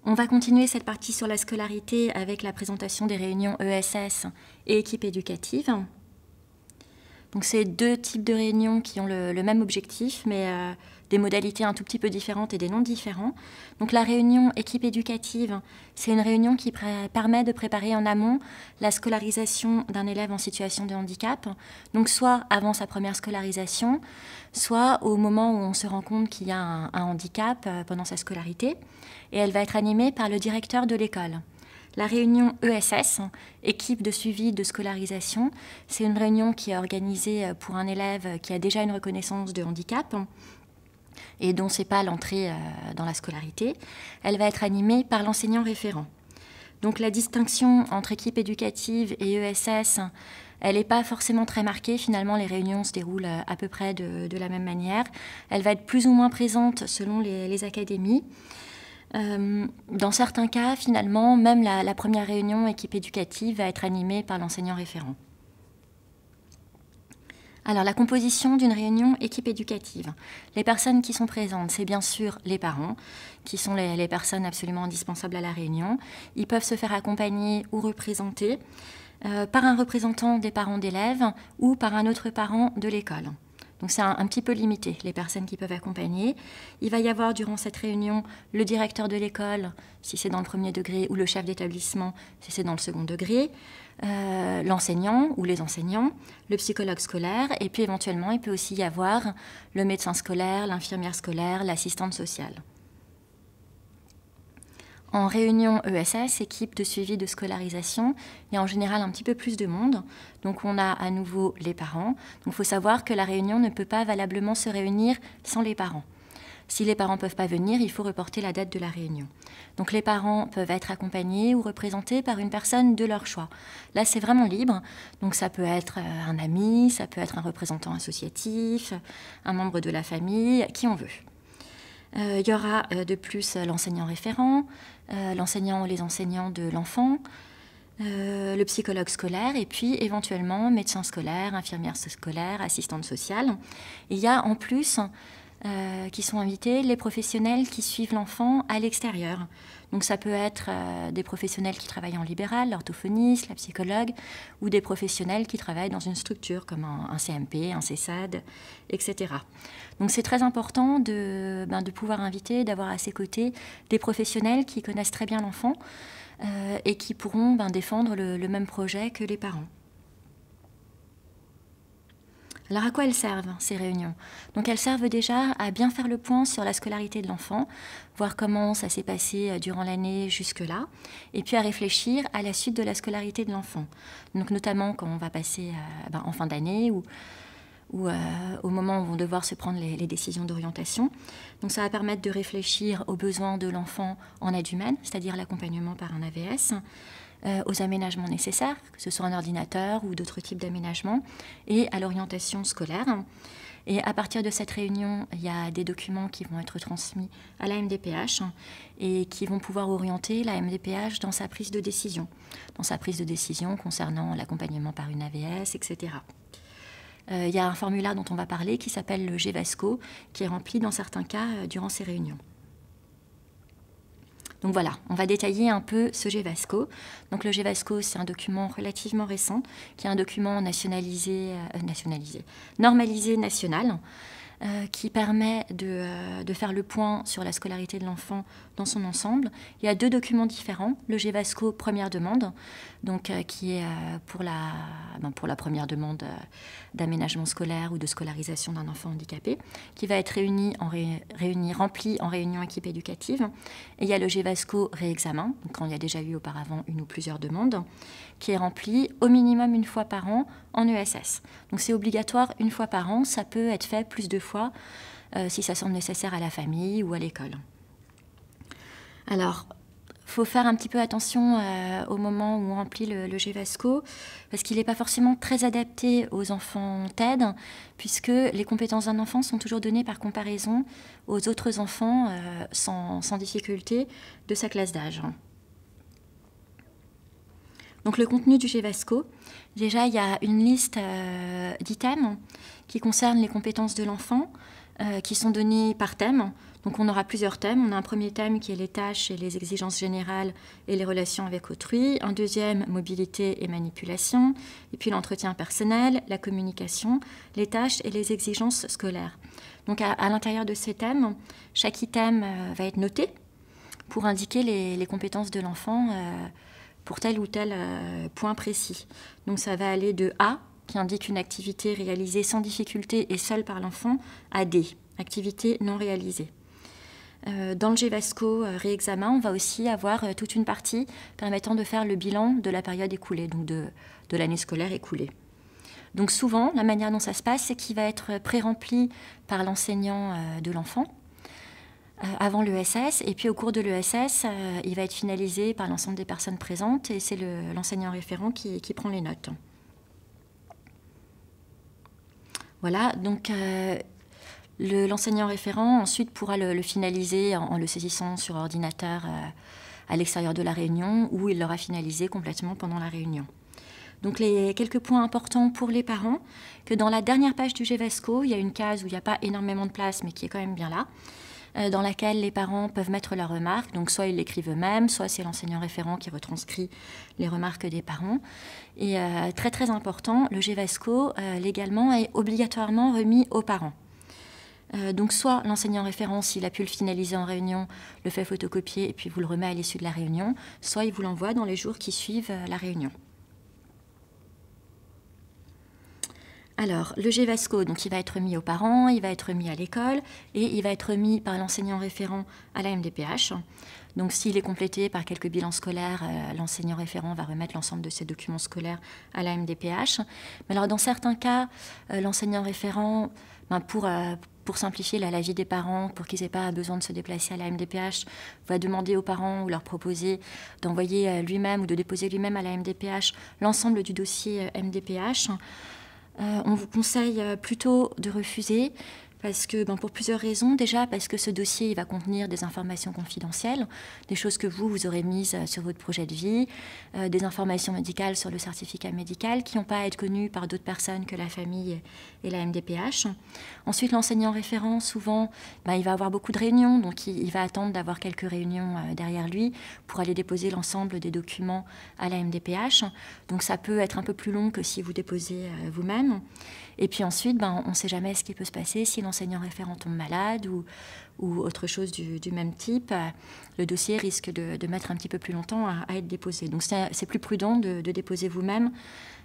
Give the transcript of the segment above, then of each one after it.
On va continuer cette partie sur la scolarité avec la présentation des réunions ESS et équipe éducative. Donc c'est deux types de réunions qui ont le même objectif, mais des modalités un tout petit peu différentes et des noms différents. Donc la réunion équipe éducative, c'est une réunion qui permet de préparer en amont la scolarisation d'un élève en situation de handicap, donc soit avant sa première scolarisation, soit au moment où on se rend compte qu'il y a un handicap pendant sa scolarité, et elle va être animée par le directeur de l'école. La réunion ESS, équipe de suivi de scolarisation, c'est une réunion qui est organisée pour un élève qui a déjà une reconnaissance de handicap et dont ce n'est pas l'entrée dans la scolarité. Elle va être animée par l'enseignant référent. Donc la distinction entre équipe éducative et ESS, elle n'est pas forcément très marquée. Finalement, les réunions se déroulent à peu près de la même manière. Elle va être plus ou moins présente selon les académies. Dans certains cas, finalement, même la première réunion équipe éducative va être animée par l'enseignant référent. Alors, la composition d'une réunion équipe éducative. Les personnes qui sont présentes, c'est bien sûr les parents, qui sont les personnes absolument indispensables à la réunion. Ils peuvent se faire accompagner ou représenter par un représentant des parents d'élèves ou par un autre parent de l'école. Donc c'est un petit peu limité, les personnes qui peuvent accompagner. Il va y avoir durant cette réunion le directeur de l'école, si c'est dans le premier degré, ou le chef d'établissement, si c'est dans le second degré, l'enseignant ou les enseignants, le psychologue scolaire, et puis éventuellement il peut aussi y avoir le médecin scolaire, l'infirmière scolaire, l'assistante sociale. En réunion ESS, équipe de suivi de scolarisation, il y a en général un petit peu plus de monde. Donc on a à nouveau les parents. Donc il faut savoir que la réunion ne peut pas valablement se réunir sans les parents. Si les parents ne peuvent pas venir, il faut reporter la date de la réunion. Donc les parents peuvent être accompagnés ou représentés par une personne de leur choix. Là, c'est vraiment libre. Donc ça peut être un ami, ça peut être un représentant associatif, un membre de la famille, qui on veut. Il y aura de plus l'enseignant référent, l'enseignant ou les enseignants de l'enfant, le psychologue scolaire et puis éventuellement médecin scolaire, infirmière scolaire, assistante sociale. Et il y a en plus qui sont invités les professionnels qui suivent l'enfant à l'extérieur. Donc ça peut être des professionnels qui travaillent en libéral, l'orthophoniste, la psychologue, ou des professionnels qui travaillent dans une structure comme un CMP, un CESAD, etc. Donc c'est très important de pouvoir inviter, d'avoir à ses côtés des professionnels qui connaissent très bien l'enfant et qui pourront défendre le même projet que les parents. Alors à quoi elles servent, ces réunions? Donc elles servent déjà à bien faire le point sur la scolarité de l'enfant, voir comment ça s'est passé durant l'année jusque-là, et puis à réfléchir à la suite de la scolarité de l'enfant. Donc notamment quand on va passer en fin d'année ou au moment où on va devoir se prendre les décisions d'orientation. Donc ça va permettre de réfléchir aux besoins de l'enfant en aide humaine, c'est-à-dire l'accompagnement par un AVS, aux aménagements nécessaires, que ce soit un ordinateur ou d'autres types d'aménagements, et à l'orientation scolaire. Et à partir de cette réunion, il y a des documents qui vont être transmis à la MDPH et qui vont pouvoir orienter la MDPH dans sa prise de décision concernant l'accompagnement par une AVS, etc. Il y a un formulaire dont on va parler qui s'appelle le GEVASCO, qui est rempli dans certains cas durant ces réunions. Donc voilà, on va détailler un peu ce GEVASCO. Donc le GEVASCO, c'est un document relativement récent, qui est un document normalisé national, qui permet de faire le point sur la scolarité de l'enfant dans son ensemble. Il y a deux documents différents. Le GEVASCO première demande, donc, qui est pour la première demande d'aménagement scolaire ou de scolarisation d'un enfant handicapé, qui va être rempli en réunion équipe éducative. Et il y a le GEVASCO réexamen, donc quand il y a déjà eu auparavant une ou plusieurs demandes, qui est rempli au minimum une fois par an en ESS. Donc c'est obligatoire une fois par an, ça peut être fait plus de fois si ça semble nécessaire à la famille ou à l'école. Alors, il faut faire un petit peu attention au moment où on remplit le GEVASCO, parce qu'il n'est pas forcément très adapté aux enfants TED, puisque les compétences d'un enfant sont toujours données par comparaison aux autres enfants sans difficulté de sa classe d'âge. Donc le contenu du GEVASCO, déjà il y a une liste d'items qui concernent les compétences de l'enfant, qui sont données par thème. Donc on aura plusieurs thèmes. On a un premier thème qui est les tâches et les exigences générales et les relations avec autrui. Un deuxième, mobilité et manipulation. Et puis l'entretien personnel, la communication, les tâches et les exigences scolaires. Donc à l'intérieur de ces thèmes, chaque item va être noté pour indiquer les compétences de l'enfant pour tel ou tel point précis. Donc ça va aller de A, qui indique une activité réalisée sans difficulté et seule par l'enfant, à D, activité non réalisée. Dans le GEVASCO réexamen, on va aussi avoir toute une partie permettant de faire le bilan de la période écoulée, donc de l'année scolaire écoulée. Donc souvent, la manière dont ça se passe, c'est qu'il va être pré-rempli par l'enseignant de l'enfant avant l'ESS, et puis au cours de l'ESS, il va être finalisé par l'ensemble des personnes présentes, et c'est l'enseignant référent qui prend les notes. Voilà, donc l'enseignant référent ensuite pourra le finaliser en le saisissant sur ordinateur à l'extérieur de la réunion, ou il l'aura finalisé complètement pendant la réunion. Donc quelques points importants pour les parents, que dans la dernière page du GEVASCO, il y a une case où il n'y a pas énormément de place, mais qui est quand même bien là, dans laquelle les parents peuvent mettre leurs remarques. Donc soit ils l'écrivent eux-mêmes, soit c'est l'enseignant référent qui retranscrit les remarques des parents. Et très très important, le GEVASCO légalement est obligatoirement remis aux parents. Donc soit l'enseignant référent, s'il a pu le finaliser en réunion, le fait photocopier et puis vous le remet à l'issue de la réunion, soit il vous l'envoie dans les jours qui suivent la réunion. Alors, le GEVASCO, donc, il va être remis aux parents, il va être remis à l'école et il va être remis par l'enseignant référent à la MDPH. Donc, s'il est complété par quelques bilans scolaires, l'enseignant référent va remettre l'ensemble de ses documents scolaires à la MDPH. Mais alors, dans certains cas, l'enseignant référent, pour simplifier la vie des parents, pour qu'ils n'aient pas besoin de se déplacer à la MDPH, va demander aux parents ou leur proposer d'envoyer lui-même ou de déposer lui-même à la MDPH l'ensemble du dossier MDPH. On vous conseille plutôt de refuser parce que, pour plusieurs raisons. Déjà, parce que ce dossier il va contenir des informations confidentielles, des choses que vous aurez mises sur votre projet de vie, des informations médicales sur le certificat médical qui n'ont pas à être connues par d'autres personnes que la famille et la MDPH. Ensuite, l'enseignant référent, souvent, il va avoir beaucoup de réunions, donc il va attendre d'avoir quelques réunions derrière lui pour aller déposer l'ensemble des documents à la MDPH. Donc ça peut être un peu plus long que si vous déposez vous-même. Et puis ensuite, on ne sait jamais ce qui peut se passer si l'enseignant référent tombe malade ou autre chose du même type. Le dossier risque de mettre un petit peu plus longtemps à être déposé. Donc c'est plus prudent de déposer vous-même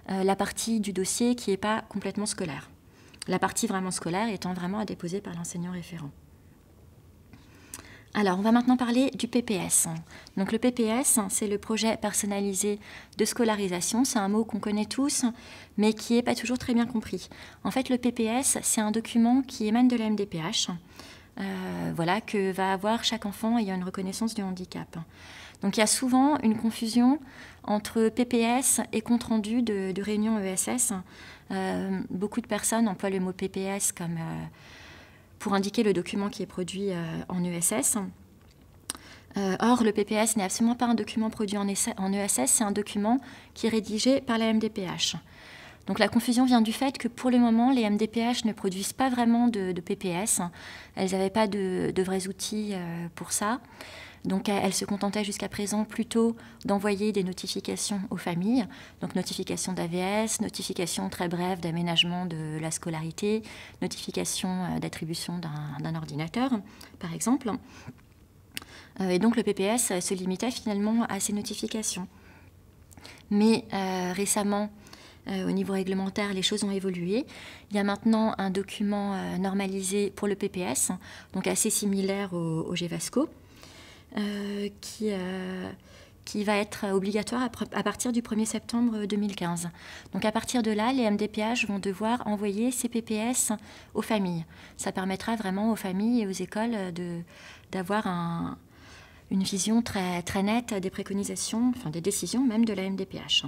la partie du dossier qui n'est pas complètement scolaire. La partie vraiment scolaire étant vraiment à déposer par l'enseignant référent. Alors, on va maintenant parler du PPS. Donc, le PPS, c'est le projet personnalisé de scolarisation. C'est un mot qu'on connaît tous, mais qui n'est pas toujours très bien compris. En fait, le PPS, c'est un document qui émane de la MDPH, que va avoir chaque enfant ayant une reconnaissance du handicap. Donc, il y a souvent une confusion entre PPS et compte-rendu de réunion ESS. Beaucoup de personnes emploient le mot PPS comme... pour indiquer le document qui est produit en ESS. Or, le PPS n'est absolument pas un document produit en ESS, c'est un document qui est rédigé par la MDPH. Donc la confusion vient du fait que pour le moment, les MDPH ne produisent pas vraiment de PPS. Elles n'avaient pas de vrais outils pour ça. Donc elles se contentaient jusqu'à présent plutôt d'envoyer des notifications aux familles, donc notification d'AVS, notification très brève d'aménagement de la scolarité, notification d'attribution d'un ordinateur, par exemple. Et donc le PPS se limitait finalement à ces notifications. Mais récemment, au niveau réglementaire, les choses ont évolué. Il y a maintenant un document normalisé pour le PPS, donc assez similaire au GEVASCO, qui va être obligatoire à partir du 1er septembre 2015. Donc à partir de là, les MDPH vont devoir envoyer ces PPS aux familles. Ça permettra vraiment aux familles et aux écoles d'avoir une vision très, très nette des préconisations, enfin des décisions même de la MDPH.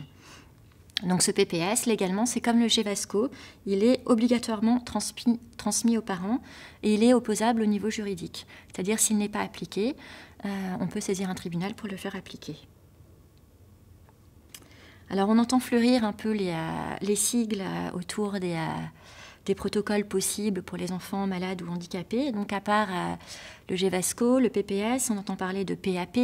Donc ce PPS, légalement, c'est comme le GEVASCO, il est obligatoirement transmis aux parents et il est opposable au niveau juridique. C'est-à-dire s'il n'est pas appliqué, on peut saisir un tribunal pour le faire appliquer. Alors on entend fleurir un peu les sigles autour des protocoles possibles pour les enfants malades ou handicapés. Donc à part le GEVASCO, le PPS, on entend parler de PAP,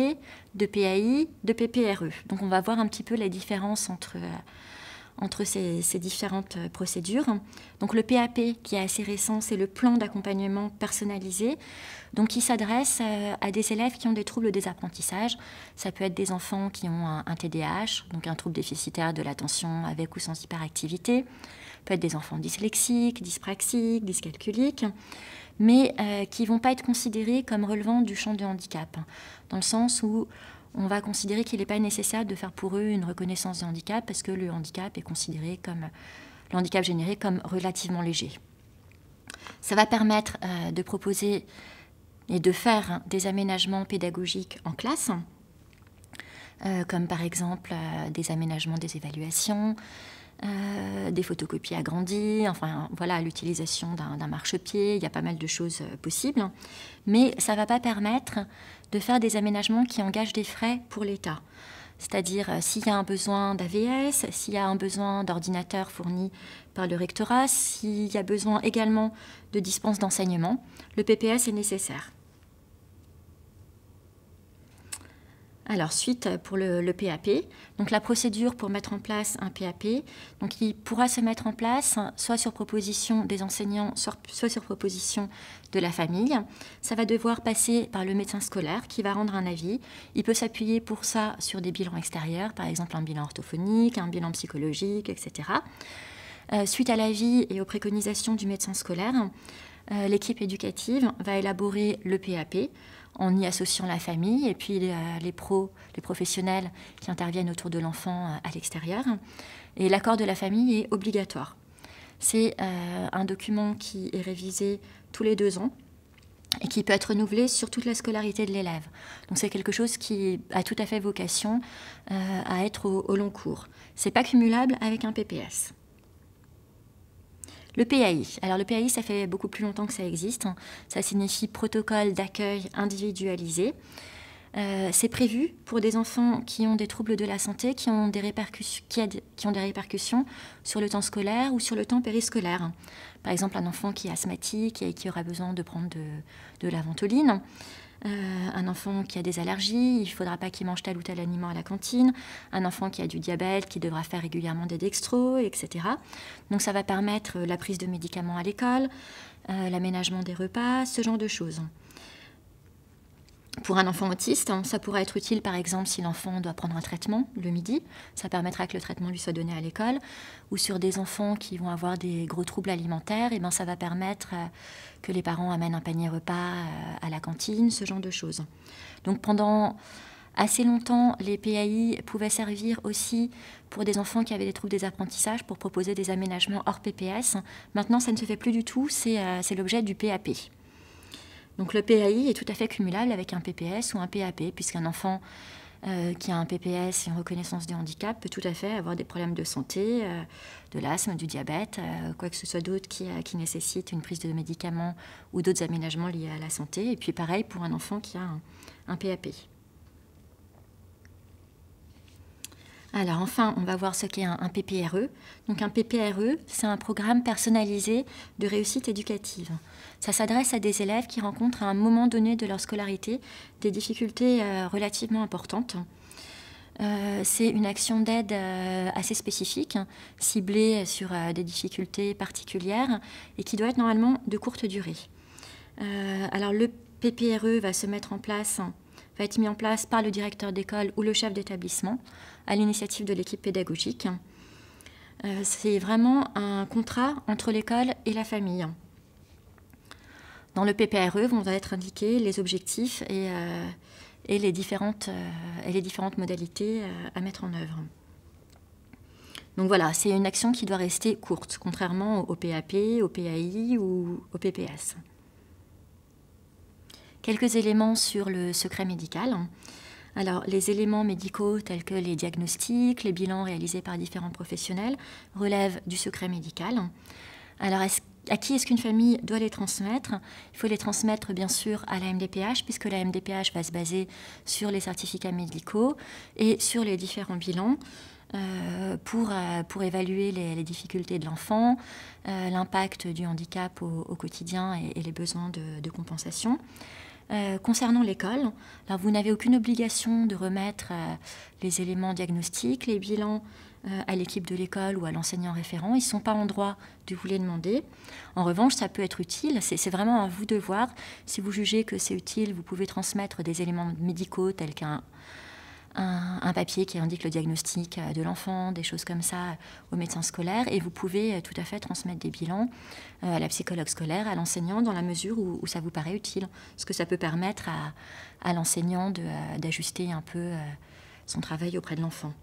de PAI, de PPRE. Donc on va voir un petit peu les différences entre ces différentes procédures. Donc le PAP, qui est assez récent, c'est le plan d'accompagnement personnalisé, donc qui s'adresse à des élèves qui ont des troubles des apprentissages. Ça peut être des enfants qui ont un TDAH, donc un trouble déficitaire de l'attention avec ou sans hyperactivité. Ça peut être des enfants dyslexiques, dyspraxiques, dyscalculiques, mais qui ne vont pas être considérés comme relevant du champ du handicap, dans le sens où on va considérer qu'il n'est pas nécessaire de faire pour eux une reconnaissance de handicap parce que le handicap est considéré comme le handicap généré comme relativement léger. Ça va permettre de proposer et de faire des aménagements pédagogiques en classe, comme par exemple des aménagements des évaluations, des photocopies agrandies, enfin voilà, l'utilisation d'un marchepied, il y a pas mal de choses possibles. Mais ça ne va pas permettre de faire des aménagements qui engagent des frais pour l'État. C'est-à-dire s'il y a un besoin d'AVS, s'il y a un besoin d'ordinateur fourni par le rectorat, s'il y a besoin également de dispense d'enseignement, le PPS est nécessaire. Alors, suite pour le PAP, donc la procédure pour mettre en place un PAP, donc il pourra se mettre en place soit sur proposition des enseignants, soit sur proposition de la famille. Ça va devoir passer par le médecin scolaire qui va rendre un avis. Il peut s'appuyer pour ça sur des bilans extérieurs, par exemple un bilan orthophonique, un bilan psychologique, etc. Suite à l'avis et aux préconisations du médecin scolaire, l'équipe éducative va élaborer le PAP en y associant la famille et puis les professionnels qui interviennent autour de l'enfant à l'extérieur. Et l'accord de la famille est obligatoire. C'est un document qui est révisé tous les 2 ans et qui peut être renouvelé sur toute la scolarité de l'élève. Donc c'est quelque chose qui a tout à fait vocation à être au long cours. Ce n'est pas cumulable avec un PPS. Le PAI. Alors le PAI, ça fait beaucoup plus longtemps que ça existe. Ça signifie protocole d'accueil individualisé. C'est prévu pour des enfants qui ont des troubles de la santé, qui ont des répercussions sur le temps scolaire ou sur le temps périscolaire. Par exemple, un enfant qui est asthmatique et qui aura besoin de prendre de la ventoline. Un enfant qui a des allergies, il ne faudra pas qu'il mange tel ou tel aliment à la cantine. Un enfant qui a du diabète, qui devra faire régulièrement des dextros, etc. Donc ça va permettre la prise de médicaments à l'école, l'aménagement des repas, ce genre de choses. Pour un enfant autiste, ça pourra être utile par exemple si l'enfant doit prendre un traitement le midi, ça permettra que le traitement lui soit donné à l'école, ou sur des enfants qui vont avoir des gros troubles alimentaires, et ça va permettre que les parents amènent un panier repas à la cantine, ce genre de choses. Donc pendant assez longtemps, les PAI pouvaient servir aussi pour des enfants qui avaient des troubles des apprentissages pour proposer des aménagements hors PPS. Maintenant, ça ne se fait plus du tout, c'est l'objet du PAP. Donc le PAI est tout à fait cumulable avec un PPS ou un PAP, puisqu'un enfant qui a un PPS et une reconnaissance du handicap peut tout à fait avoir des problèmes de santé, de l'asthme, du diabète, quoi que ce soit d'autre qui nécessite une prise de médicaments ou d'autres aménagements liés à la santé. Et puis pareil pour un enfant qui a un PAP. Alors enfin, on va voir ce qu'est un PPRE. Donc un PPRE, c'est un programme personnalisé de réussite éducative. Ça s'adresse à des élèves qui rencontrent à un moment donné de leur scolarité des difficultés relativement importantes. C'est une action d'aide assez spécifique, ciblée sur des difficultés particulières et qui doit être normalement de courte durée. Alors le PPRE va être mis en place par le directeur d'école ou le chef d'établissement à l'initiative de l'équipe pédagogique. C'est vraiment un contrat entre l'école et la famille. Dans le PPRE vont être indiqués les objectifs et les différentes modalités à mettre en œuvre. Donc voilà, c'est une action qui doit rester courte, contrairement au PAP, au PAI ou au PPS. Quelques éléments sur le secret médical. Alors, les éléments médicaux tels que les diagnostics, les bilans réalisés par différents professionnels relèvent du secret médical. Alors, à qui est-ce qu'une famille doit les transmettre? Il faut les transmettre bien sûr à la MDPH, puisque la MDPH va se baser sur les certificats médicaux et sur les différents bilans. pour évaluer les difficultés de l'enfant, l'impact du handicap au quotidien et les besoins de compensation. Concernant l'école, alors vous n'avez aucune obligation de remettre les éléments diagnostiques, les bilans à l'équipe de l'école ou à l'enseignant référent. Ils ne sont pas en droit de vous les demander. En revanche, ça peut être utile. C'est vraiment à vous de voir. Si vous jugez que c'est utile, vous pouvez transmettre des éléments médicaux tels qu'un papier qui indique le diagnostic de l'enfant, des choses comme ça au médecin scolaire. Et vous pouvez tout à fait transmettre des bilans à la psychologue scolaire, à l'enseignant, dans la mesure où ça vous paraît utile. Parce que ça peut permettre à l'enseignant d'ajuster un peu son travail auprès de l'enfant.